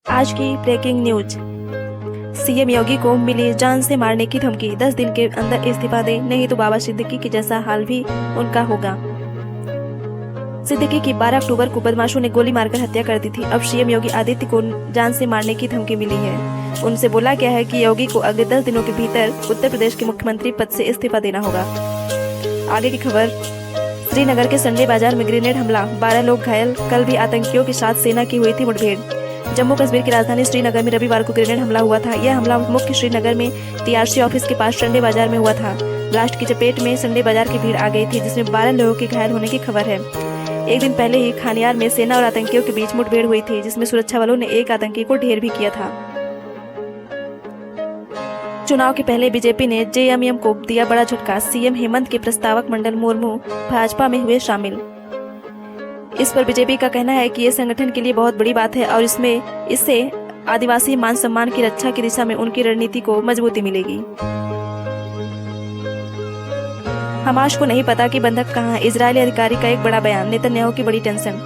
आज की breaking news. CM योगी को मिली जान से मारने की धमकी, 10 दिन के अंदर इस्तीफा दे, नहीं तो बाबा सिद्दीकी के जैसा हाल भी उनका होगा। सिद्दीकी की 12 अक्टूबर को बदमाशों ने गोली मारकर हत्या कर दी थी। अब सीएम योगी आदित्य को जान से मारने की धमकी मिली है। उनसे बोला गया है कि योगी को अगले 10 दिनों के भीतर उत्तर प्रदेश के मुख्यमंत्री पद से इस्तीफा देना होगा। आगे की खबर। श्रीनगर के संडे बाजार में ग्रेनेड हमला, 12 लोग घायल। कल भी आतंकियों के साथ सेना की हुई थी मुठभेड़। जम्मू कश्मीर की राजधानी श्रीनगर में रविवार को ग्रेनेड हमला हुआ था। यह हमला मुख्य श्रीनगर में टीआरसी ऑफिस के पास संडे बाजार में हुआ था। ब्लास्ट की चपेट में संडे बाजार की भीड़ आ गई थी, जिसमें 12 लोगों के घायल होने की खबर है। एक दिन पहले ही खानियार में सेना और आतंकियों के बीच मुठभेड़ हुई थी, जिसमें सुरक्षा बलों ने एक आतंकी को ढेर भी किया था। चुनाव के पहले बीजेपी ने जेएमएम को दिया बड़ा झटका, सीएम हेमंत के प्रस्तावक मंडल मुर्मू भाजपा में हुए शामिल। इस पर बीजेपी का कहना है कि ये संगठन के लिए बहुत बड़ी बात है और इससे आदिवासी मान सम्मान की रक्षा की दिशा में उनकी रणनीति को मजबूती मिलेगी। हमास को नहीं पता कि बंधक कहाँ है, इजरायली अधिकारी का एक बड़ा बयान, नेतन्याहू की बड़ी टेंशन।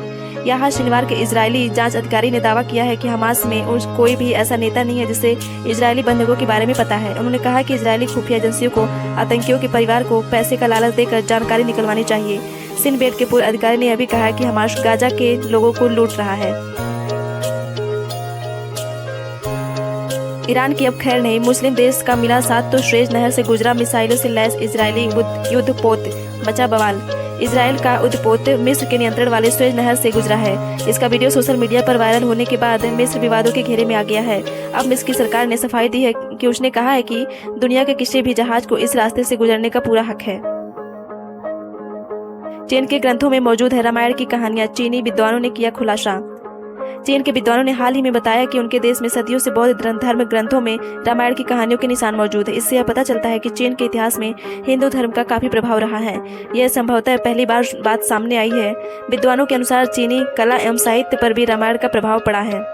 यहाँ शनिवार के इजरायली जांच अधिकारी ने दावा किया है कि हमास में कोई भी ऐसा नेता नहीं है जिसे इजरायली बंधकों के बारे में पता है। उन्होंने कहा कि इजरायली खुफिया एजेंसियों को आतंकियों के परिवार को पैसे का लालच देकर जानकारी निकलवानी चाहिए। सिनबेट के पूर्व अधिकारी ने यह भी कहा कि हमास गाजा के लोगों को लूट रहा है। ईरान की अब खैर नहीं, मुस्लिम देश का मिला साथ तो सुएज नहर से गुजरा मिसाइलों से लैस इजरायली युद्धपोत, मचा बवाल। इजराइल का युद्धपोत मिस्र के नियंत्रण वाले सुएज नहर से गुजरा है। इसका वीडियो सोशल मीडिया पर वायरल होने के बाद मिस्र विवादों के घेरे में आ गया है। अब मिस्र की सरकार ने सफाई दी है कि उसने कहा है कि दुनिया के किसी भी जहाज को इस रास्ते से गुजरने का पूरा हक है। चीन के ग्रंथों में मौजूद है रामायण की कहानियां, चीनी विद्वानों ने किया खुलासा। चीन के विद्वानों ने हाल ही में बताया कि उनके देश में सदियों से बौद्ध धर्म ग्रंथों में रामायण की कहानियों के निशान मौजूद है। इससे यह पता चलता है कि चीन के इतिहास में हिंदू धर्म का काफी प्रभाव रहा है। यह संभवतः पहली बार बात सामने आई है। विद्वानों के अनुसार चीनी कला एवं साहित्य पर भी रामायण का प्रभाव पड़ा है।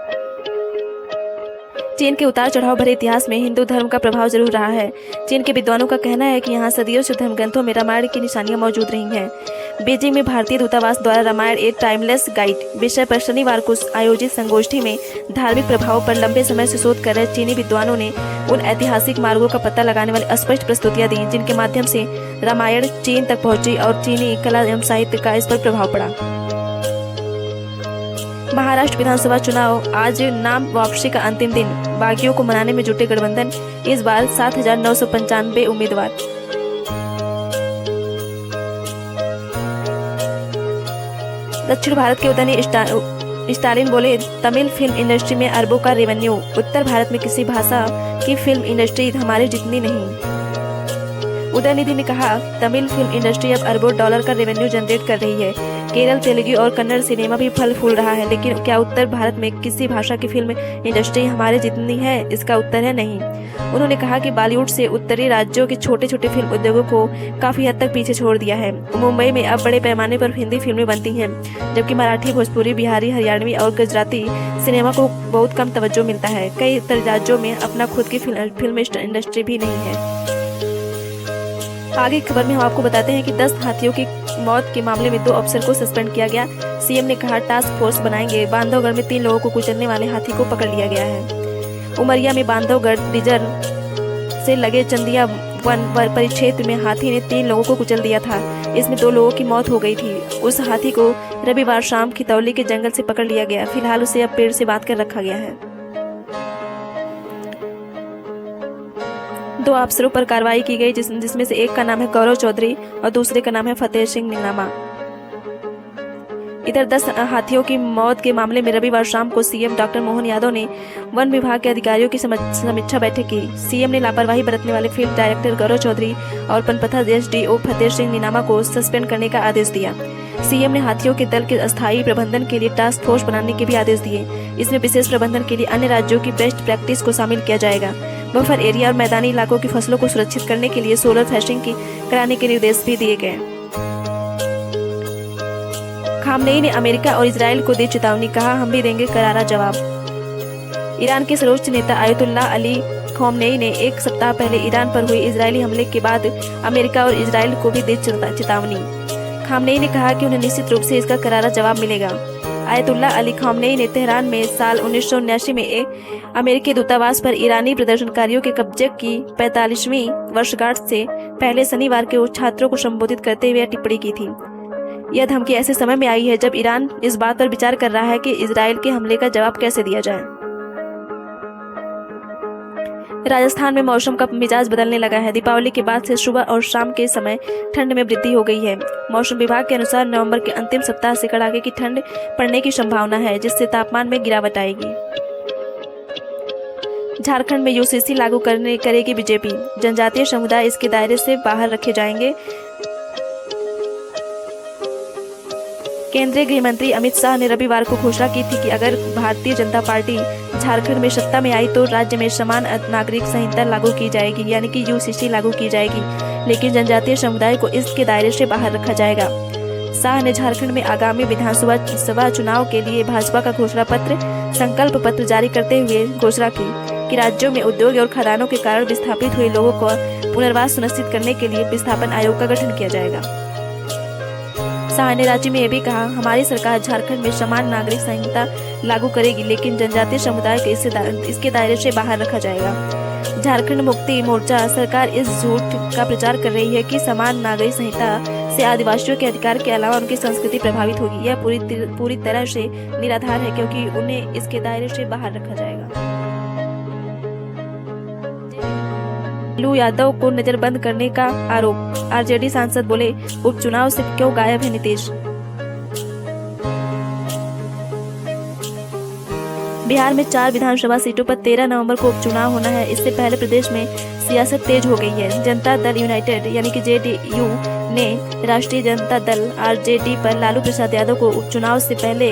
चीन के उतार चढ़ाव भरे इतिहास में हिंदू धर्म का प्रभाव जरूर रहा है। चीन के विद्वानों का कहना है कि यहाँ सदियों से धर्म ग्रंथों में रामायण की निशानियां मौजूद रही हैं। बीजिंग में भारतीय दूतावास द्वारा रामायण एक टाइमलेस गाइड विषय पर शनिवार को आयोजित संगोष्ठी में धार्मिक प्रभाव पर लंबे समय से शोध कर रहे चीनी विद्वानों ने उन ऐतिहासिक मार्गों का पता लगाने वाली स्पष्ट प्रस्तुतियां दी, जिनके माध्यम से रामायण चीन तक पहुंची और चीनी कला एवं साहित्य का इस पर प्रभाव पड़ा। महाराष्ट्र विधानसभा चुनाव आज नाम वापसी का अंतिम दिन, बागियों को मनाने में जुटे गठबंधन। इस बार 7,995 उम्मीदवार। दक्षिण भारत के उदयनी स्टालिन बोले, तमिल फिल्म इंडस्ट्री में अरबों का रेवेन्यू, उत्तर भारत में किसी भाषा की फिल्म इंडस्ट्री हमारी जितनी नहीं। उदयनिधि ने कहा, तमिल फिल्म इंडस्ट्री अब अरबों डॉलर का रेवेन्यू जनरेट कर रही है। केरल, तेलुगु और कन्नड़ सिनेमा भी फल फूल रहा है, लेकिन क्या उत्तर भारत में किसी भाषा की फिल्म इंडस्ट्री हमारे जितनी है? इसका उत्तर है नहीं। उन्होंने कहा कि बॉलीवुड से उत्तरी राज्यों के छोटे छोटे फिल्म उद्योगों को काफी हद तक पीछे छोड़ दिया है। मुंबई में अब बड़े पैमाने पर हिंदी फिल्में बनती हैं, जबकि मराठी, भोजपुरी, बिहारी, हरियाणवी और गुजराती सिनेमा को बहुत कम तवज्जो मिलता है। कई उत्तरी राज्यों में अपना खुद की फिल्म इंडस्ट्री भी नहीं है। आगे की खबर में हम आपको बताते हैं कि 10 हाथियों की मौत के मामले में 2 अफसर को सस्पेंड किया गया। सीएम ने कहा, टास्क फोर्स बनाएंगे। बांधवगढ़ में 3 लोगों को कुचलने वाले हाथी को पकड़ लिया गया है। उमरिया में बांधवगढ़ रिजर्व से लगे चंदिया वन परिक्षेत्र में हाथी ने 3 लोगों को कुचल दिया था। इसमें 2 लोगों की मौत हो गई थी। उस हाथी को रविवार शाम खितौली के जंगल से पकड़ लिया गया। फिलहाल उसे अब पेड़ से बांध कर रखा गया है। 2 अफसरों पर कार्रवाई की गई, जिसमें से एक का नाम है गौरव चौधरी और दूसरे का नाम है फतेह सिंह नीनामा। इधर 10 हाथियों की मौत के मामले में रविवार शाम को सीएम डॉक्टर मोहन यादव ने वन विभाग के अधिकारियों की समीक्षा बैठक की। सीएम ने लापरवाही बरतने वाले फील्ड डायरेक्टर गौरव चौधरी और पनपथा एसडीओ फतेह सिंह नीनामा को सस्पेंड करने का आदेश दिया। सीएम ने हाथियों के दल के अस्थायी प्रबंधन के लिए टास्क फोर्स बनाने के भी आदेश दिए। इसमें विशेष प्रबंधन के लिए अन्य राज्यों की बेस्ट प्रैक्टिस को शामिल किया जाएगा। बफर एरिया और मैदानी इलाकों की फसलों को सुरक्षित करने के लिए सोलर फेंसिंग कराने के निर्देश भी दिए गए। खामनेई ने अमेरिका और इजराइल को दी चेतावनी, कहा, हम भी देंगे करारा जवाब। ईरान के सर्वोच्च नेता आयतुल्लाह अली खामेनेई ने एक सप्ताह पहले ईरान पर हुए इजरायली हमले के बाद अमेरिका और इजराइल को भी दी चेतावनी। खामनेई ने कहा कि उन्हें निश्चित रूप से इसका करारा जवाब मिलेगा। आयतुल्ला अली खामनेई ने तेहरान में साल 1979 में एक अमेरिकी दूतावास पर ईरानी प्रदर्शनकारियों के कब्जे की 45वीं वर्षगांठ से पहले शनिवार के छात्रों को संबोधित करते हुए टिप्पणी की थी। यह धमकी ऐसे समय में आई है जब ईरान इस बात पर विचार कर रहा है कि इजराइल के हमले का जवाब कैसे दिया जाए। राजस्थान में मौसम का मिजाज बदलने लगा है। दीपावली के बाद से सुबह और शाम के समय ठंड में वृद्धि हो गई है। मौसम विभाग के अनुसार नवंबर के अंतिम सप्ताह से कड़ाके की ठंड पड़ने की संभावना है, जिससे तापमान में गिरावट आएगी। झारखंड में यूसीसी लागू करेगी बीजेपी। जनजातीय समुदाय इसके दायरे से बाहर रखे जाएंगे। केंद्रीय गृह मंत्री अमित शाह ने रविवार को घोषणा की थी कि अगर भारतीय जनता पार्टी झारखंड में सत्ता में आई तो राज्य में समान नागरिक संहिता लागू की जाएगी, यानी कि यूसीसी लागू की जाएगी, लेकिन जनजातीय समुदाय को इसके दायरे से बाहर रखा जाएगा। शाह ने झारखंड में आगामी विधानसभा चुनाव के लिए भाजपा का घोषणा पत्र संकल्प पत्र जारी करते हुए घोषणा की कि राज्यों में उद्योग और खदानों के कारण विस्थापित हुए लोगों को पुनर्वास सुनिश्चित करने के लिए विस्थापन आयोग का गठन किया जाएगा। शाह ने राज्य में यह भी कहा, हमारी सरकार झारखंड में समान नागरिक संहिता लागू करेगी, लेकिन जनजातीय समुदाय को इसके दायरे से बाहर रखा जाएगा। झारखंड मुक्ति मोर्चा सरकार इस झूठ का प्रचार कर रही है कि समान नागरिक संहिता से आदिवासियों के अधिकार के अलावा उनकी संस्कृति प्रभावित होगी। यह पूरी तरह से निराधार है, क्योंकि उन्हें इसके दायरे से बाहर रखा जाएगा। लालू यादव को नजरबंद करने का आरोप। आरजेडी सांसद बोले, उपचुनाव से क्यों गायब है नीतीश। बिहार में 4 विधानसभा सीटों पर 13 नवंबर को उपचुनाव होना है। इससे पहले प्रदेश में सियासत तेज हो गई है। जनता दल यूनाइटेड यानी कि जेडीयू ने राष्ट्रीय जनता दल आरजेडी पर लालू प्रसाद यादव को उपचुनाव से पहले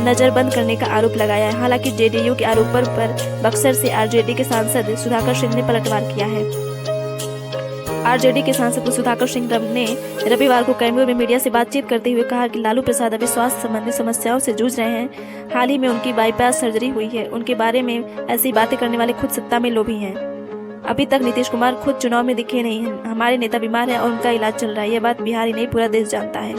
नजरबंद करने का आरोप लगाया है। हालांकि जेडीयू के आरोप पर बक्सर से आरजेडी के सांसद सुधाकर सिंह ने पलटवार किया है। आरजेडी के सांसद सुधाकर सिंह ने रविवार को कैमूर में मीडिया से बातचीत करते हुए कहा कि लालू प्रसाद अभी स्वास्थ्य संबंधी समस्याओं से जूझ रहे हैं। हाल ही में उनकी बाईपास सर्जरी हुई है। उनके बारे में ऐसी बातें करने वाले खुद सत्ता में लोभी हैं। अभी तक नीतीश कुमार खुद चुनाव में दिखे नहीं हैं। हमारे नेता बीमार हैं और उनका इलाज चल रहा है। यह बात बिहार ही नहीं, पूरा देश जानता है।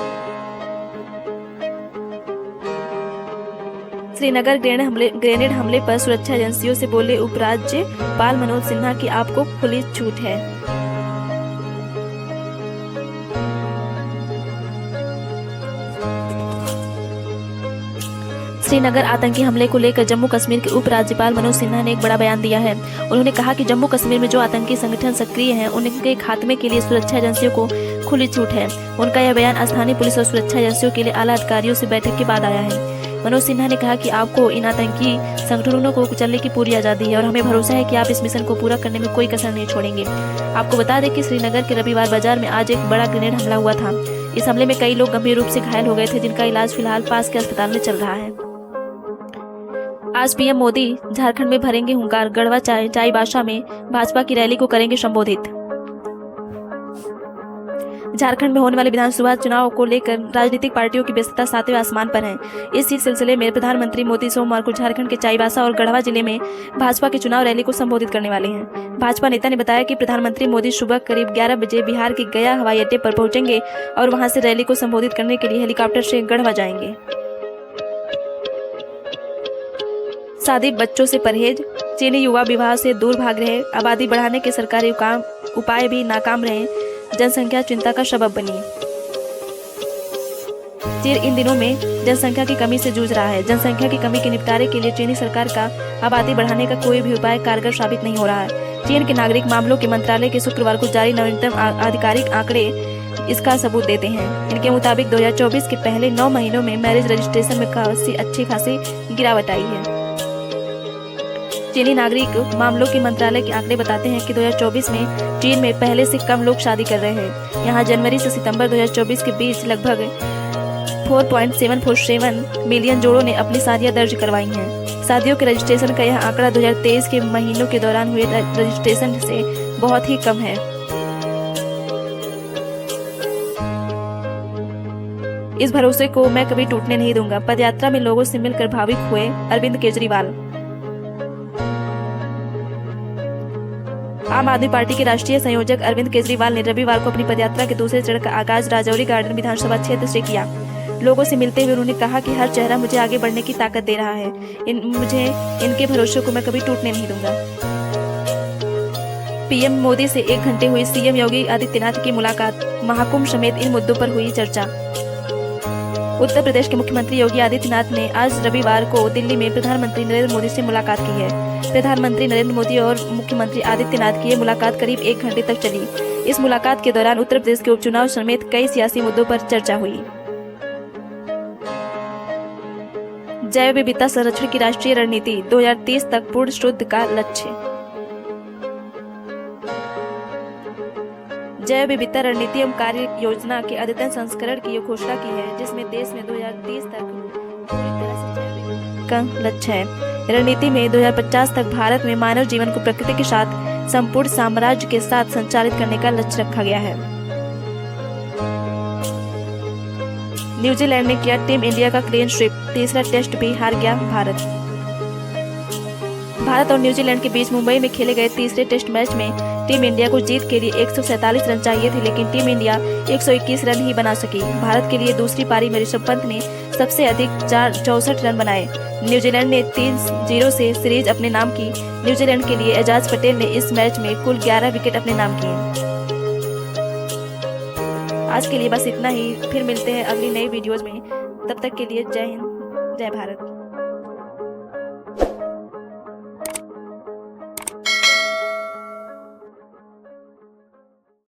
श्रीनगर ग्रेनेड हमले पर सुरक्षा एजेंसियों से बोले उपराज्यपाल मनोज सिन्हा की आपको खुली छूट है। श्रीनगर आतंकी हमले को लेकर जम्मू कश्मीर के उपराज्यपाल मनोज सिन्हा ने एक बड़ा बयान दिया है। उन्होंने कहा कि जम्मू कश्मीर में जो आतंकी संगठन सक्रिय हैं, उनके खात्मे के लिए सुरक्षा एजेंसियों को खुली छूट है। उनका यह बयान स्थानीय पुलिस और सुरक्षा एजेंसियों के लिए आला अधिकारियों से बैठक के बाद आया है। मनोज सिन्हा ने कहा कि आपको इन आतंकी संगठनों को कुचलने की पूरी आज़ादी है और हमें भरोसा है कि आप इस मिशन को पूरा करने में कोई कसर नहीं छोड़ेंगे। आपको बता दें कि श्रीनगर के रविवार बाजार में आज एक बड़ा ग्रेनेड हमला हुआ था। इस हमले में कई लोग गंभीर रूप से घायल हो गए थे, जिनका इलाज फिलहाल पास के अस्पताल में चल रहा है। आज पीएम मोदी झारखंड में भरेंगे हुंकार। गढ़वा चाईबासा में भाजपा की रैली को करेंगे संबोधित। झारखंड में होने वाले विधानसभा चुनाव को लेकर राजनीतिक पार्टियों की व्यस्तता 7वें आसमान पर है। इसी सिलसिले में प्रधानमंत्री मोदी सोमवार को झारखंड के चाईबासा और गढ़वा जिले में भाजपा की चुनाव रैली को संबोधित करने वाले हैं। भाजपा नेता ने बताया कि प्रधानमंत्री मोदी सुबह करीब 11 बजे बिहार के गया हवाई अड्डे पर पहुंचेंगे और वहां से रैली को संबोधित करने के लिए हेलीकॉप्टर से गढ़वा जाएंगे। शादी बच्चों से परहेज। चीनी युवा विवाह से दूर भाग रहे। आबादी बढ़ाने के सरकारी उपाय भी नाकाम रहे। जनसंख्या चिंता का सबब बनी। चीन इन दिनों में जनसंख्या की कमी से जूझ रहा है। जनसंख्या की कमी के निपटारे के लिए चीनी सरकार का आबादी बढ़ाने का कोई भी उपाय कारगर साबित नहीं हो रहा है। चीन के नागरिक मामलों के मंत्रालय के शुक्रवार को जारी नवीनतम आधिकारिक आंकड़े इसका सबूत देते हैं। इनके मुताबिक 2024 के पहले 9 महीनों में मैरिज रजिस्ट्रेशन में अच्छी खासी गिरावट आई है। चीनी नागरिक मामलों के मंत्रालय के आंकड़े बताते हैं कि 2024 में चीन में पहले से कम लोग शादी कर रहे हैं। यहाँ जनवरी से सितंबर 2024 के बीच लगभग 4.747 मिलियन जोड़ों ने अपनी शादियां दर्ज करवाई हैं। शादियों के रजिस्ट्रेशन का यह आंकड़ा 2023 के महीनों के दौरान हुए रजिस्ट्रेशन से बहुत ही कम है। इस भरोसे को मैं कभी टूटने नहीं दूंगा। पदयात्रा में लोगों से मिलकर भावुक हुए अरविंद केजरीवाल। आम आदमी पार्टी के राष्ट्रीय संयोजक अरविंद केजरीवाल ने रविवार को अपनी पदयात्रा के दूसरे चरण का आगाज राजौरी गार्डन विधानसभा क्षेत्र से किया। लोगों से मिलते हुए उन्होंने कहा कि हर चेहरा मुझे आगे बढ़ने की ताकत दे रहा है। मुझे इनके भरोसे को मैं कभी टूटने नहीं दूंगा। पीएम मोदी से 1 घंटे हुई सीएम योगी आदित्यनाथ की मुलाकात, महाकुंभ समेत इन मुद्दों पर हुई चर्चा। उत्तर प्रदेश के मुख्यमंत्री योगी आदित्यनाथ ने आज रविवार को दिल्ली में प्रधानमंत्री नरेंद्र मोदी से मुलाकात की है। प्रधानमंत्री नरेंद्र मोदी और मुख्यमंत्री आदित्यनाथ की ये मुलाकात करीब 1 घंटे तक चली। इस मुलाकात के दौरान उत्तर प्रदेश के उपचुनाव समेत कई सियासी मुद्दों पर चर्चा हुई। जैव विविधता संरक्षण की राष्ट्रीय रणनीति 2030 तक पूर्ण शुद्ध का लक्ष्य। जैव विविधता रणनीति एवं कार्य योजना के अद्यतन संस्करण की घोषणा की है, जिसमें देश में 2030 तक पूरी तरह से जैव विविधता का लक्ष्य है। रणनीति में 2050 तक भारत में मानव जीवन को प्रकृति के साथ संपूर्ण साम्राज्य के साथ संचालित करने का लक्ष्य रखा गया है। न्यूजीलैंड ने किया टीम इंडिया का क्लीन स्वीप, तीसरा टेस्ट भी हार गया भारत और न्यूजीलैंड के बीच मुंबई में खेले गए तीसरे टेस्ट मैच में टीम इंडिया को जीत के लिए 147 रन चाहिए थे, लेकिन टीम इंडिया 121 रन ही बना सकी। भारत के लिए दूसरी पारी में ऋषभ पंत ने सबसे अधिक 64 रन बनाए। न्यूजीलैंड ने 3-0 से सीरीज अपने नाम की। न्यूजीलैंड के लिए एजाज पटेल ने इस मैच में कुल 11 विकेट अपने नाम किए। आज के लिए बस इतना ही, फिर मिलते हैं अगली नई वीडियोज में। तब तक के लिए जय हिंद, जय भारत।